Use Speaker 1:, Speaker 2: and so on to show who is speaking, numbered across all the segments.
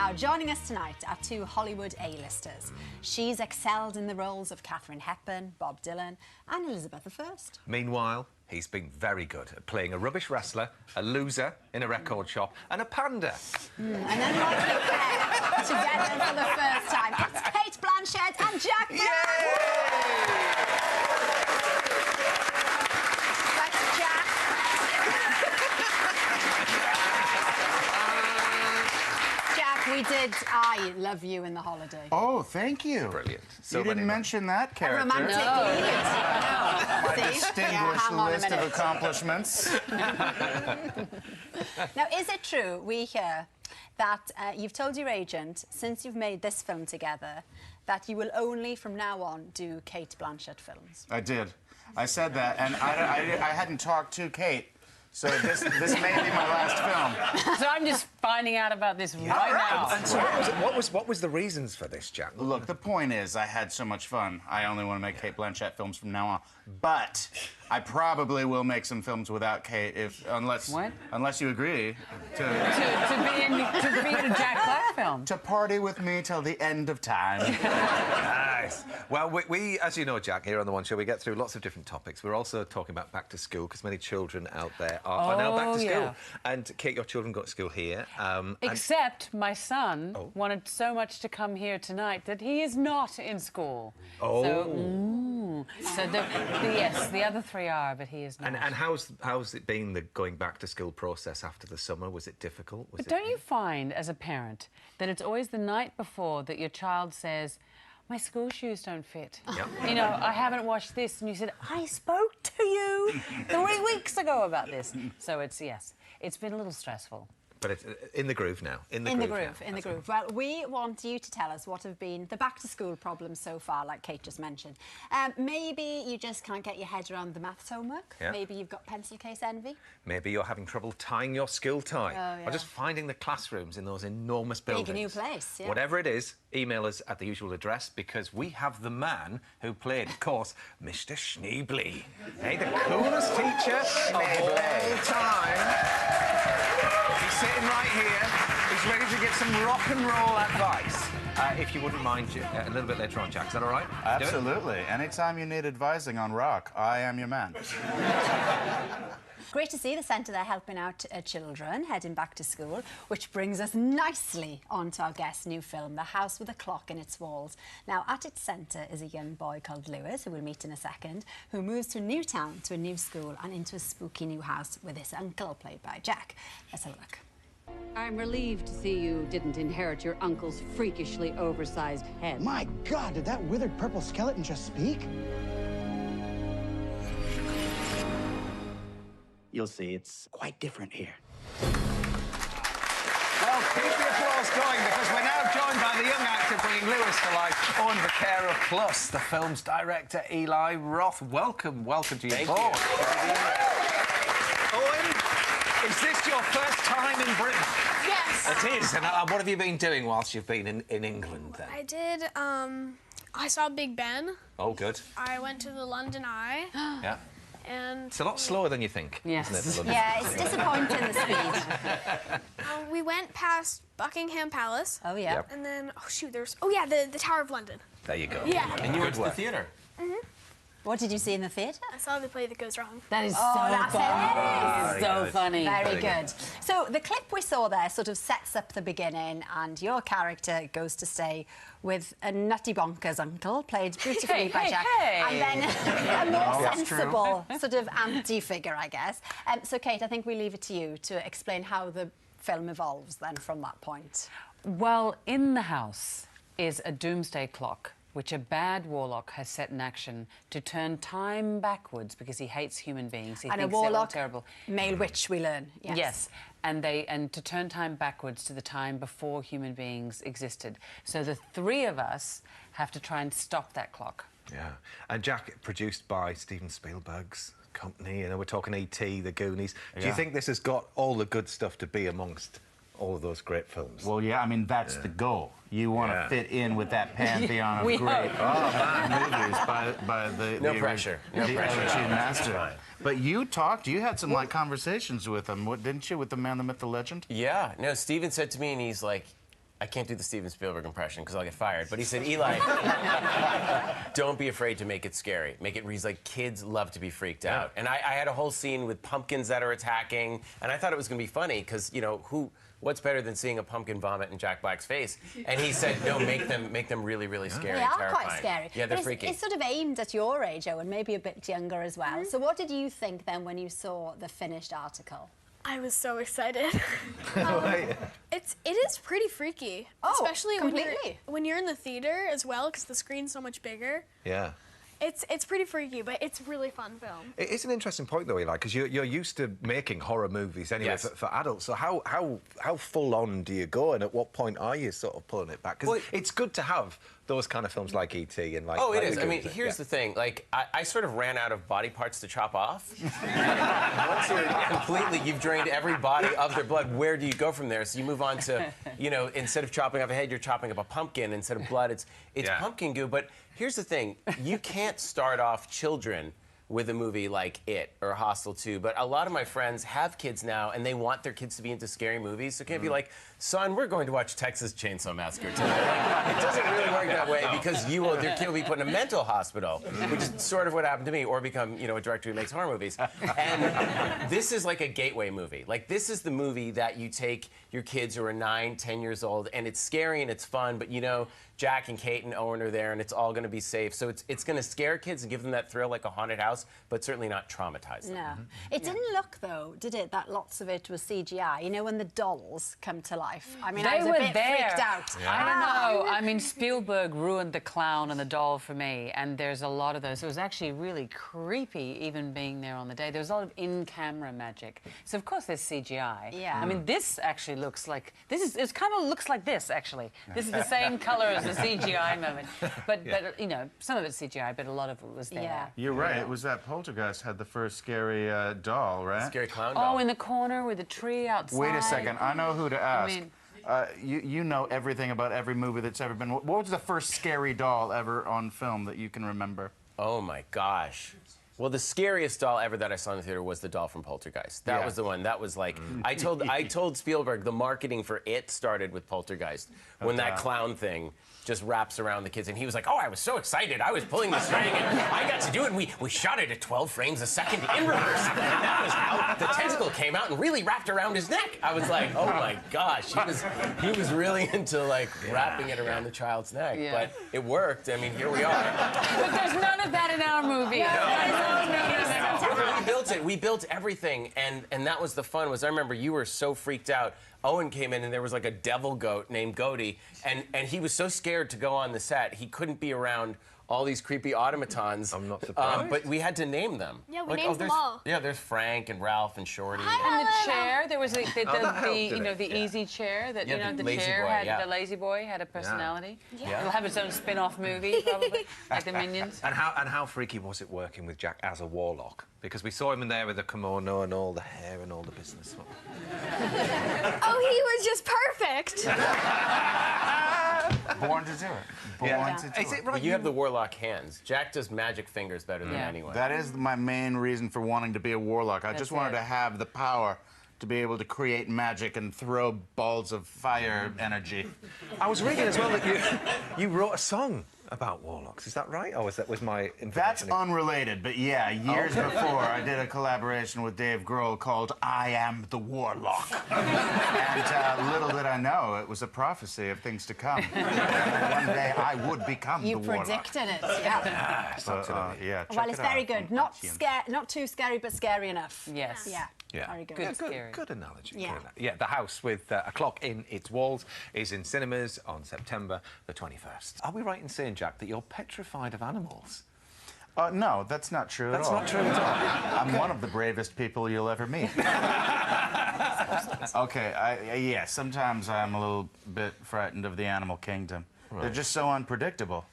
Speaker 1: Now, joining us tonight are two Hollywood A-listers. She's excelled in the roles of Katharine Hepburn, Bob Dylan and Elizabeth I.
Speaker 2: Meanwhile, he's been very good at playing a rubbish wrestler, a loser in a record shop and a panda.
Speaker 1: And then likely pair together for the first time. It's Cate Blanchett and Jack Brown. That's Jack. Jack, we did I Love You in The Holiday.
Speaker 3: Oh, thank you.
Speaker 2: Brilliant.
Speaker 3: You didn't mention that character.
Speaker 1: A romantic lead.
Speaker 3: My distinguished list of accomplishments.
Speaker 1: Now, is it true, we hear, that you've told your agent, since you've made this film together, that you will only, from now on, do Cate Blanchett films?
Speaker 3: I did. I said that, and I hadn't talked to Cate, so this may be my last film.
Speaker 4: So I'm just finding out about this right now.
Speaker 2: And so what was the reasons for this, Jack?
Speaker 3: Look, the point is, I had so much fun. I only want to make Cate Blanchett films from now on. But I probably will make some films without Cate, unless you agree
Speaker 4: to be in a Jack Black film.
Speaker 3: To party with me till the end of time.
Speaker 2: Nice. Well, we, as you know, Jack, here on The One Show, we get through lots of different topics. We're also talking about back to school, because many children out there are now back to school.
Speaker 4: Yeah.
Speaker 2: And, Cate, your children go to school here.
Speaker 4: Except my son wanted so much to come here tonight that he is not in school.
Speaker 2: Oh.
Speaker 4: So the other three are, but he is not.
Speaker 2: And how's it been, the going back to school process after the summer? Was it difficult?
Speaker 4: But don't you find, as a parent, that it's always the night before that your child says, my school shoes don't fit.
Speaker 2: Yep.
Speaker 4: You know, I haven't washed this, and you said, I spoke to you 3 weeks ago about this. So it's been a little stressful.
Speaker 2: But it's in the groove now. In the groove.
Speaker 1: Well, we want you to tell us what have been the back-to-school problems so far, like Cate just mentioned. Maybe you just can't get your head around the maths homework. Yeah. Maybe you've got pencil case envy.
Speaker 2: Maybe you're having trouble tying your school tie.
Speaker 1: Oh, yeah.
Speaker 2: Or just finding the classrooms in those enormous buildings.
Speaker 1: Big new place, yeah.
Speaker 2: Whatever it is, email us at the usual address, because we have the man who played, of course, Mr. Schneebly. Hey, the coolest teacher of all time. He's sitting right here. He's ready to give some rock and roll advice. If you wouldn't mind, a little bit later on, Jack. Is that all right?
Speaker 3: Absolutely. Anytime you need advising on rock, I am your man.
Speaker 1: Great to see the centre there helping out children heading back to school, which brings us nicely on to our guest's new film, The House with a Clock in Its Walls. Now, at its centre is a young boy called Lewis, who we'll meet in a second, who moves to a new town, to a new school and into a spooky new house with his uncle, played by Jack. Let's have a look.
Speaker 5: I'm relieved to see you didn't inherit your uncle's freakishly oversized head.
Speaker 6: My God, did that withered purple skeleton just speak? You'll see, it's quite different here.
Speaker 2: Well, keep the applause going, because we're now joined by the young actor bringing Lewis to life, Owen Vaccaro, plus the film's director, Eli Roth. Welcome to you both. Owen, is this your first time in Britain?
Speaker 7: Yes.
Speaker 2: It is. And what have you been doing whilst you've been in England, then?
Speaker 7: I did, I saw Big Ben.
Speaker 2: Oh, good.
Speaker 7: I went to the London Eye.
Speaker 2: Yeah.
Speaker 7: And
Speaker 2: it's a lot slower than you think, isn't it?
Speaker 1: Yeah, it's disappointing, the speed.
Speaker 7: We went past Buckingham Palace.
Speaker 1: Oh, yeah.
Speaker 2: Yep.
Speaker 7: And then, the Tower of London.
Speaker 2: There you go.
Speaker 7: Yeah.
Speaker 8: And you went to the theatre?
Speaker 7: Mm-hmm.
Speaker 1: What did you see in the theatre?
Speaker 7: I saw the play that goes wrong.
Speaker 4: That is so funny. So funny.
Speaker 1: Very good. So the clip we saw there sort of sets up the beginning, and your character goes to stay with a nutty bonkers uncle, played beautifully by Jack, and then a more sensible sort of auntie figure, I guess. So, Cate, I think we leave it to you to explain how the film evolves then from that point.
Speaker 4: Well, in the house is a doomsday clock, which a bad warlock has set in action to turn time backwards because he hates human beings. He thinks
Speaker 1: a warlock,
Speaker 4: they're all terrible.
Speaker 1: Male witch, we learn.
Speaker 4: Yes. And to turn time backwards to the time before human beings existed. So the three of us have to try and stop that clock.
Speaker 2: Yeah. And Jack, produced by Steven Spielberg's company. You know, we're talking E.T., The Goonies. Do you think this has got all the good stuff to be amongst all of those great films?
Speaker 3: Well, yeah, I mean, that's the goal. You want to fit in with that pantheon of great movies by the
Speaker 8: No pressure.
Speaker 3: OG master. But you had some like conversations with him, didn't you, with the man, the myth, the legend?
Speaker 8: Yeah. No, Steven said to me, and he's like, I can't do the Steven Spielberg impression because I'll get fired, but he said, Eli, don't be afraid to make it scary. Make it, he's like, kids love to be freaked out. And I had a whole scene with pumpkins that are attacking, and I thought it was going to be funny because, you know, what's better than seeing a pumpkin vomit in Jack Black's face? And he said, no, make them really, really scary.
Speaker 1: They are
Speaker 8: terrifying.
Speaker 1: quite scary.
Speaker 8: Yeah, they're
Speaker 1: but
Speaker 8: freaky.
Speaker 1: It's sort of aimed at your age, Owen, maybe a bit younger as well. So what did you think then when you saw the finished article?
Speaker 7: I was so excited. It is pretty freaky,
Speaker 1: Oh,
Speaker 7: especially
Speaker 1: completely.
Speaker 7: when you're in the theater as well, because the screen's so much bigger.
Speaker 2: Yeah.
Speaker 7: It's pretty freaky, but it's a really fun film.
Speaker 2: It's an interesting point, though, Eli, because you're used to making horror movies anyway
Speaker 8: Yes.
Speaker 2: for adults. So how full on do you go, and at what point are you sort of pulling it back? Because it's good to have those kind of films like E.T. and like.
Speaker 8: Oh, it
Speaker 2: like
Speaker 8: is.
Speaker 2: the
Speaker 8: I mean,
Speaker 2: Goonies.
Speaker 8: here's the thing. Like, I sort of ran out of body parts to chop off. Once you're completely, you've drained every body of their blood. Where do you go from there? So you move on to, you know, instead of chopping off a head, you're chopping up a pumpkin. Instead of blood, it's pumpkin goo. But here's the thing. You can't start off children with a movie like It or Hostel 2, but a lot of my friends have kids now, and they want their kids to be into scary movies, so it can't be like, son, we're going to watch Texas Chainsaw Massacre tonight. Like, it doesn't really work that way because their kid will be put in a mental hospital, which is sort of what happened to me, or become, you know, a director who makes horror movies. And this is like a gateway movie. Like, this is the movie that you take your kids who are 9, 10 years old, and it's scary and it's fun, but you know, Jack and Cate and Owen are there, and it's all going to be safe. So it's going to scare kids and give them that thrill like a haunted house, but certainly not traumatize them.
Speaker 1: No. It didn't look, though, did it, that lots of it was CGI? You know, when the dolls come to life. I mean, I was a bit freaked out.
Speaker 4: I don't know. I mean, Spielberg ruined the clown and the doll for me, and there's a lot of those. It was actually really creepy, even being there on the day. There was a lot of in-camera magic. So, of course, there's CGI.
Speaker 1: Yeah.
Speaker 4: I mean, this actually looks like... It kind of looks like this, actually. This is the same colour as the CGI moment. But, you know, some of it's CGI, but a lot of it was there.
Speaker 1: Yeah.
Speaker 3: You're right. It was that Poltergeist had the first scary doll, right?
Speaker 8: Scary clown doll.
Speaker 4: Oh, in the corner with the tree outside.
Speaker 3: Wait a second. I know who to ask.
Speaker 4: I mean...
Speaker 3: you know everything about every movie that's ever been. What was the first scary doll ever on film that you can remember?
Speaker 8: Oh, my gosh. Well, the scariest doll ever that I saw in the theater was the doll from Poltergeist. That was the one. That was like, I told Spielberg the marketing for It started with Poltergeist. When that clown thing just wraps around the kids, and he was like, oh, I was so excited. I was pulling the string, and I got to do it, and we shot it at 12 frames a second in reverse. And that was how the tentacle came out and really wrapped around his neck. I was like, oh, my gosh. He was really into, like, wrapping it around the child's neck.
Speaker 4: Yeah.
Speaker 8: But it worked. I mean, here we are.
Speaker 4: But there's none of that in our movie.
Speaker 8: We built it. We built everything, and that was the fun. Was I remember you were so freaked out. Owen came in, and there was like a devil goat named Goaty, and he was so scared to go on the set he couldn't be around all these creepy automatons.
Speaker 2: I'm not surprised.
Speaker 8: But we had to name them.
Speaker 7: Yeah, we named them all.
Speaker 8: Yeah, there's Frank and Ralph and Shorty.
Speaker 4: And the chair, there was the
Speaker 2: helped,
Speaker 4: the easy chair that,
Speaker 8: Yeah,
Speaker 4: you know,
Speaker 8: the
Speaker 4: the
Speaker 8: lazy
Speaker 4: chair
Speaker 8: boy,
Speaker 4: had,
Speaker 8: yeah.
Speaker 4: the lazy boy had a personality.
Speaker 8: Yeah.
Speaker 4: It'll have its own spin-off movie, probably, like the Minions.
Speaker 2: And how freaky was it working with Jack as a warlock? Because we saw him in there with the kimono and all the hair and all the business.
Speaker 7: Oh, he was just perfect.
Speaker 3: Born to do it. Born to do
Speaker 2: Is it right?
Speaker 8: Well, you have the warlock hands. Jack does magic fingers better than anyone.
Speaker 3: That is my main reason for wanting to be a warlock. I just wanted to have the power to be able to create magic and throw balls of fire energy.
Speaker 2: I was reading as well that you wrote a song about warlocks. Is that right? Or was my information?
Speaker 3: That's unrelated, but yeah, years before I did a collaboration with Dave Grohl called I Am the Warlock. And little did I know, it was a prophecy of things to come. One day I would become the warlock.
Speaker 1: You predicted it, yeah.
Speaker 3: Yeah,
Speaker 1: Well, it's very good. Not too scary, but scary enough.
Speaker 4: Yes.
Speaker 1: Yeah.
Speaker 2: Yeah.
Speaker 1: Very good.
Speaker 2: Good analogy.
Speaker 1: Yeah.
Speaker 2: Yeah, The House with a Clock in Its Walls is in cinemas on September the 21st. Are we right in saying, Jack, that you're petrified of animals?
Speaker 3: No, that's not true at all.
Speaker 2: That's not true at all.
Speaker 3: I'm one of the bravest people you'll ever meet. Okay, yeah, sometimes I'm a little bit frightened of the animal kingdom. Right. They're just so unpredictable.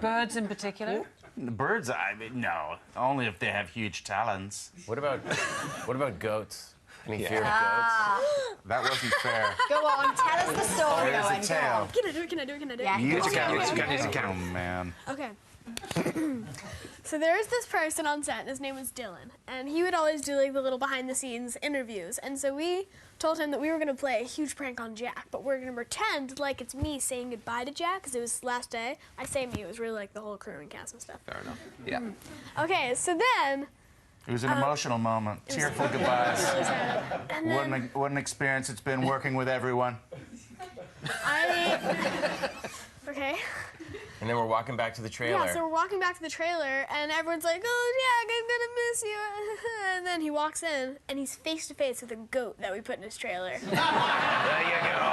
Speaker 4: Birds in particular?
Speaker 3: Birds, no. Only if they have huge talons.
Speaker 8: What about goats? Any fear of
Speaker 1: Ah.
Speaker 8: goats?
Speaker 3: That wasn't fair.
Speaker 1: Go on, tell us the story,
Speaker 3: There's
Speaker 1: Owen.
Speaker 3: a tail.
Speaker 7: Can I do it? Can I do it? Can I do it?
Speaker 1: Yeah.
Speaker 3: You
Speaker 2: can.
Speaker 3: Oh, man.
Speaker 7: Okay. So there was this person on set, and his name was Dylan, and he would always do like the little behind-the-scenes interviews. And so we told him that we were going to play a huge prank on Jack, but we're going to pretend like it's me saying goodbye to Jack because it was his last day. I say me; it was really like the whole crew and cast and stuff.
Speaker 2: Fair enough. Yeah.
Speaker 7: Okay, so then.
Speaker 3: It was an emotional moment. Tearful goodbyes.
Speaker 7: And then,
Speaker 3: What an experience it's been working with everyone.
Speaker 7: Okay.
Speaker 8: And then we're walking back to the trailer.
Speaker 7: Yeah, so we're walking back to the trailer, and everyone's like, "Oh, Jack, I'm gonna miss you." And then he walks in, and he's face to face with a goat that we put in his trailer.
Speaker 2: There you go.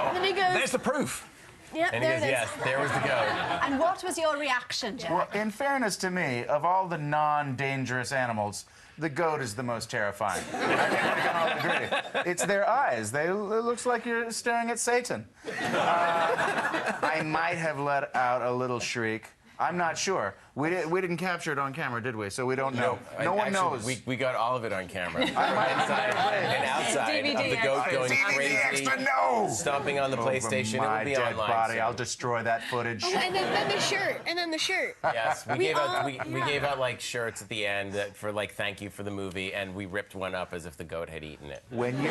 Speaker 7: And then he goes,
Speaker 2: There's the proof.
Speaker 7: "Yep,
Speaker 8: And he
Speaker 7: there
Speaker 8: goes,
Speaker 7: it is."
Speaker 8: yes, there was the goat.
Speaker 1: And what was your reaction, Jack?
Speaker 3: Well, in fairness to me, of all the non-dangerous animals, the goat is the most terrifying. I think we can all agree. It's their eyes. It looks like you're staring at Satan. I might have let out a little shriek. I'm not sure. We didn't capture it on camera, did we? So we don't know. No one knows.
Speaker 8: We got all of it on camera. Inside and outside of the goat going crazy,
Speaker 3: extra, no!
Speaker 8: stomping on the PlayStation.
Speaker 3: Over my
Speaker 8: It will be
Speaker 3: dead
Speaker 8: online.
Speaker 3: body.
Speaker 8: soon.
Speaker 3: I'll destroy that footage.
Speaker 7: Oh, and then the shirt, and then the shirt.
Speaker 8: Yes, we gave
Speaker 7: yeah.
Speaker 8: gave out like shirts at the end for like thank you for the movie, and we ripped one up as if the goat had eaten it.
Speaker 3: When you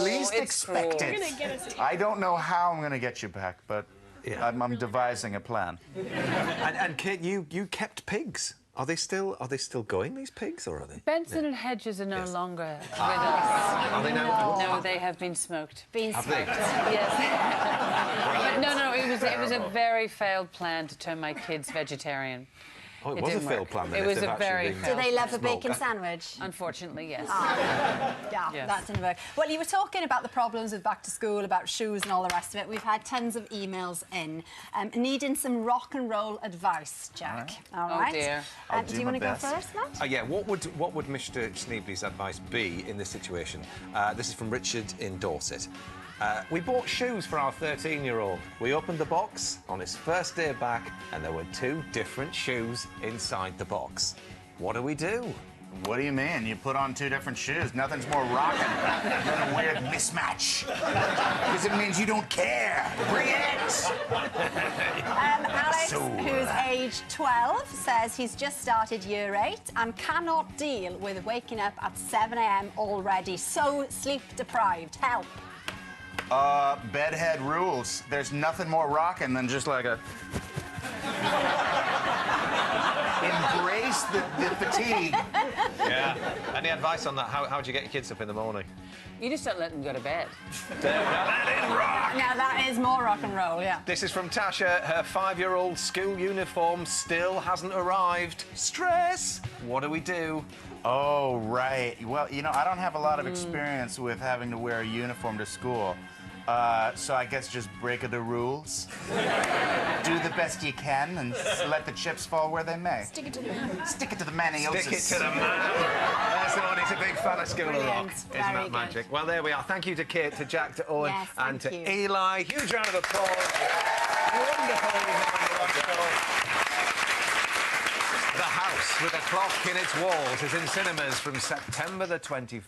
Speaker 3: least expect
Speaker 7: You're gonna
Speaker 3: it.
Speaker 7: get us.
Speaker 3: I don't know how I'm going to get you back, but
Speaker 2: Yeah.
Speaker 3: I'm devising a plan.
Speaker 2: And Kate, you kept pigs. Are they still going, these pigs, or are they?
Speaker 4: Benson and Hedges are no longer with us.
Speaker 2: Are they now?
Speaker 4: No, they have been smoked.
Speaker 1: Being
Speaker 2: Have they?
Speaker 4: Yes. But no, it was a very failed plan to turn my kids vegetarian.
Speaker 2: Oh, it
Speaker 4: It
Speaker 2: was a
Speaker 4: didn't
Speaker 2: failed
Speaker 4: work.
Speaker 2: plan. Then,
Speaker 4: It
Speaker 2: if
Speaker 4: was
Speaker 2: they've
Speaker 4: a
Speaker 2: actually
Speaker 4: very
Speaker 2: been
Speaker 1: Do they love a
Speaker 2: smoked.
Speaker 1: bacon sandwich?
Speaker 4: Unfortunately, yes.
Speaker 1: Yeah,
Speaker 4: Yes.
Speaker 1: that didn't work. Well, you were talking about the problems with back to school, about shoes and all the rest of it. We've had tons of emails in needing some rock and roll advice, Jack. All right.
Speaker 4: Oh, dear.
Speaker 3: I'll
Speaker 1: Do
Speaker 3: do
Speaker 1: you
Speaker 3: my
Speaker 1: want to go
Speaker 3: best.
Speaker 1: first, Matt?
Speaker 2: Yeah, what would Mr. Schneebly's advice be in this situation? This is from Richard in Dorset. We bought shoes for our 13-year-old. We opened the box on his first day back, and there were 2 different shoes inside the box. What do we do?
Speaker 3: What do you mean? You put on 2 different shoes. Nothing's more rocking than a weird mismatch. Because it means you don't care. Bring it!
Speaker 1: Alex, who's age 12, says he's just started year 8 and cannot deal with waking up at 7 a.m. already. So sleep deprived. Help.
Speaker 3: Bedhead rules. There's nothing more rocking than just like a... Embrace the fatigue.
Speaker 2: Yeah. Any advice on that? How do you get your kids up in the morning?
Speaker 4: You just don't let them go to bed.
Speaker 1: Now that is more rock and roll, yeah.
Speaker 2: This is from Tasha. Her 5-year-old school uniform still hasn't arrived. Stress. What do we do?
Speaker 3: Oh, right. Well, you know, I don't have a lot of experience with having to wear a uniform to school. So I guess just break the rules. Do the best you can and let the chips fall where they may.
Speaker 7: Stick it to the man.
Speaker 3: Stick it to the maniosis.
Speaker 2: Stick it to the man. That's the one. He's a big fan of School of Rock.
Speaker 1: Brilliant.
Speaker 2: Isn't
Speaker 1: Very
Speaker 2: that
Speaker 1: good.
Speaker 2: magic? Well, there we are. Thank you to Kate, to Jack, to Owen,
Speaker 1: Yes,
Speaker 2: and to
Speaker 1: thank you.
Speaker 2: Eli. Huge round of applause. Wonderful. The House with a Clock in its Walls is in cinemas from September the 21st.